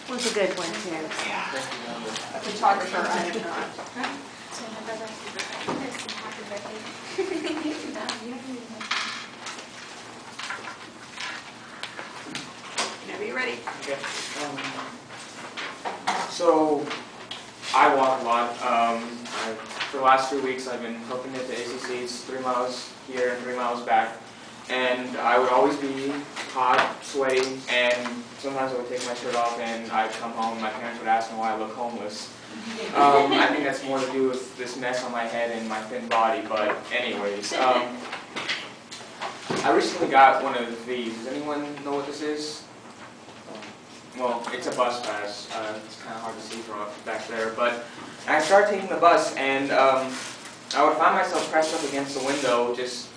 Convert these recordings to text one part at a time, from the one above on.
Was a good one too. Yeah. A photographer, I am not. So my brother, there's some happy birthday. Whenever you're ready. Okay. So, I walk a lot. For the last 3 weeks, I've been hooking it to ACCs, 3 miles here and 3 miles back. And I would always be hot, sweaty, and sometimes I would take my shirt off and I'd come home and my parents would ask me why I look homeless. I think that's more to do with this mess on my head and my thin body, but anyways. I recently got one of these. Does anyone know what this is? Well, it's a bus pass. It's kind of hard to see from up back there, but I started taking the bus, and I would find myself pressed up against the window, just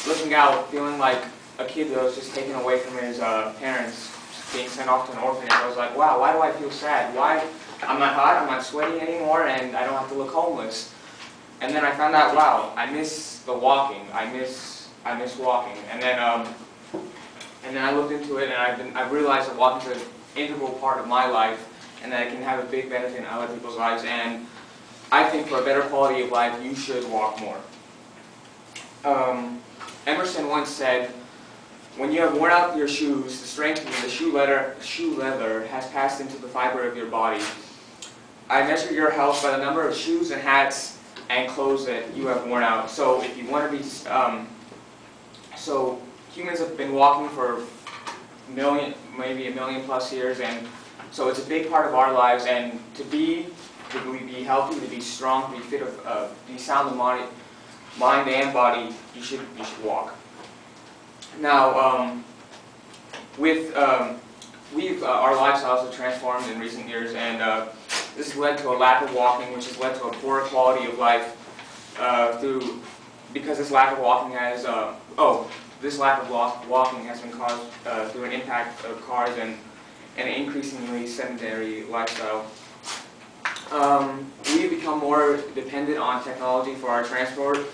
looking out, feeling like a kid that was just taken away from his parents, being sent off to an orphanage. I was like, wow, why do I feel sad? Why? I'm not hot, I'm not sweaty anymore, and I don't have to look homeless. And then I found out, wow, I miss the walking. I miss walking. And then I looked into it, and I've realized that walking is an integral part of my life, and that it can have a big benefit in other people's lives. And I think for a better quality of life, you should walk more. Emerson once said, "When you have worn out your shoes, the strength of the shoe leather has passed into the fiber of your body. I measure your health by the number of shoes and hats and clothes that you have worn out." So if you want to be, so humans have been walking for maybe a million plus years, and so it's a big part of our lives. And to be healthy, to be strong, to be fit, be sound of mind and body, you should walk. Now, our lifestyles have transformed in recent years, and this has led to a lack of walking, which has led to a poorer quality of life because this lack of walking has been caused through an impact of cars and an increasingly sedentary lifestyle. We've become more dependent on technology for our transport,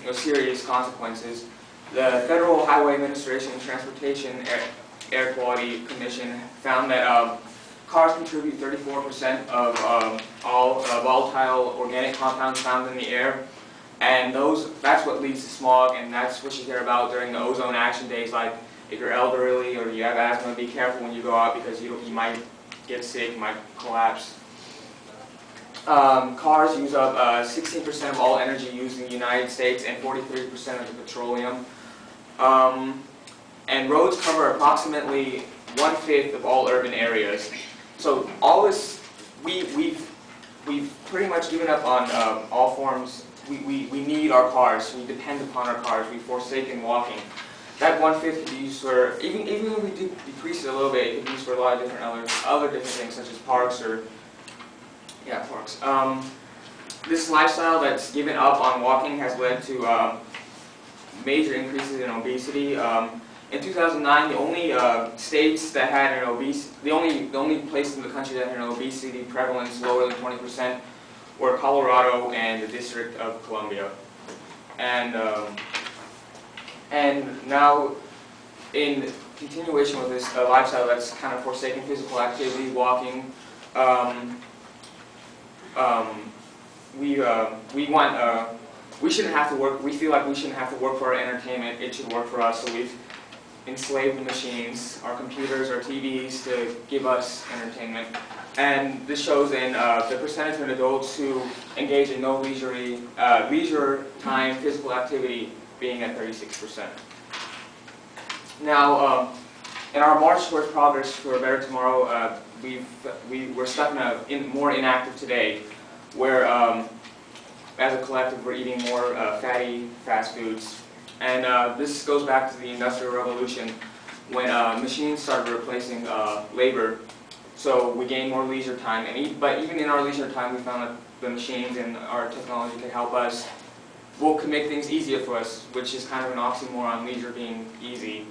with serious consequences. The Federal Highway Administration and Transportation Air Quality Commission found that cars contribute 34% of all volatile organic compounds found in the air, and that's what leads to smog, and that's what you hear about during the ozone action days. Like if you're elderly or you have asthma, be careful when you go out because you might get sick, you might collapse. Cars use up 16% of all energy used in the United States and 43% of the petroleum. And roads cover approximately 1/5 of all urban areas. So all this, we've pretty much given up on all forms. We need our cars. We depend upon our cars. We've forsaken walking. That 1/5 could be used for, even if we do decrease it a little bit, it could be used for a lot of different other different things, such as parks or parks. This lifestyle that's given up on walking has led to major increases in obesity. In 2009, the only states that had an the only place in the country that had an obesity prevalence lower than 20% were Colorado and the District of Columbia. And now, in continuation with this lifestyle that's kind of forsaken physical activity, walking, we shouldn't have to work. We feel like we shouldn't have to work for our entertainment. It should work for us. So we've enslaved the machines, our computers, our TVs, to give us entertainment. And this shows in the percentage of adults who engage in no leisure time physical activity being at 36%. Now, in our march towards progress for a better tomorrow, we're stuck in a more inactive today, where as a collective we're eating more fatty fast foods. And this goes back to the Industrial Revolution, when machines started replacing labor. So we gained more leisure time, but even in our leisure time, we found that the machines and our technology can help us. Can make things easier for us, which is kind of an oxymoron. Leisure being easy,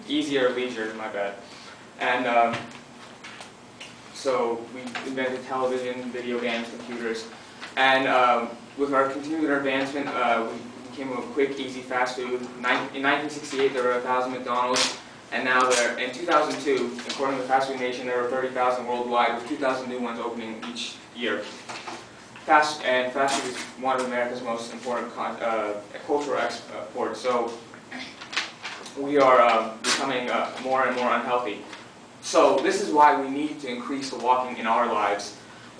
easier leisure. My bad. And so we invented television, video games, computers, and with our continued advancement, we came up with quick, easy fast food. In 1968, there were 1,000 McDonald's. And now in 2002, according to Fast Food Nation, there were 30,000 worldwide, with 2,000 new ones opening each year. Fast food is one of America's most important cultural exports. So we are becoming more and more unhealthy. So this is why we need to increase the walking in our lives.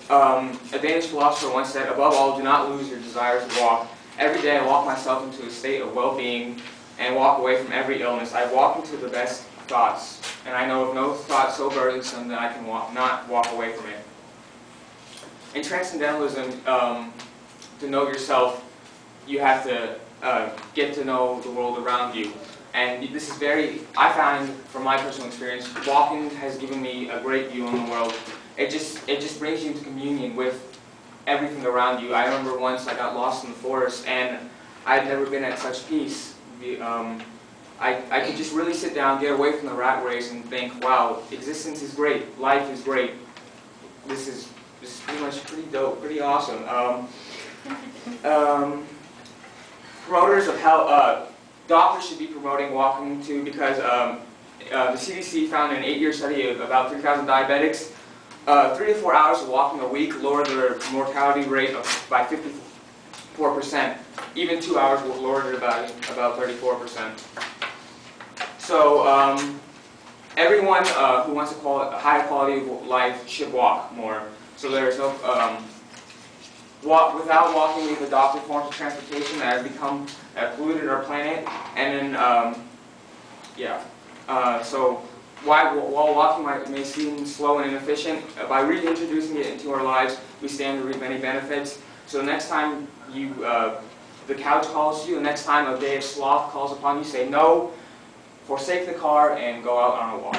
A Danish philosopher once said, "Above all, do not lose your desire to walk. Every day I walk myself into a state of well-being and walk away from every illness. I walk into the best thoughts, and I know of no thought so burdensome that I can not walk away from it." In Transcendentalism, to know yourself, you have to get to know the world around you. And this is I find, from my personal experience, walking has given me a great view on the world. It just brings you into communion with everything around you. I remember once I got lost in the forest, and I'd never been at such peace. I could just really sit down, get away from the rat race, and think, wow, existence is great, life is great. This is pretty much pretty dope, pretty awesome. Promoters of health, doctors should be promoting walking too, because the CDC found in an 8-year study of about 3,000 diabetics, 3 to 4 hours of walking a week lowered their mortality rate by 54%. Even 2 hours will lower it about 34%. So everyone who wants a higher quality of life should walk more. So there's no without walking, we've adopted forms of transportation that have become polluted our planet, and then so while walking may seem slow and inefficient, by reintroducing it into our lives, we stand to reap many benefits. So the next time the couch calls you, the next time a day of sloth calls upon you, say no, forsake the car, and go out on a walk.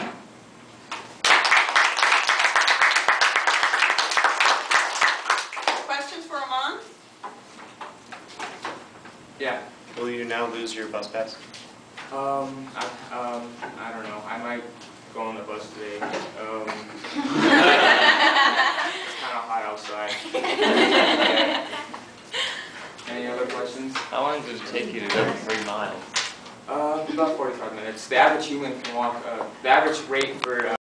Questions for Aman? Yeah. Will you now lose your bus pass? I don't know. I might go on the bus today. It's kind of hot outside. Yeah. Any other questions? How long does it take you to go 3 miles? About 45 minutes. The average human can walk. The average rate for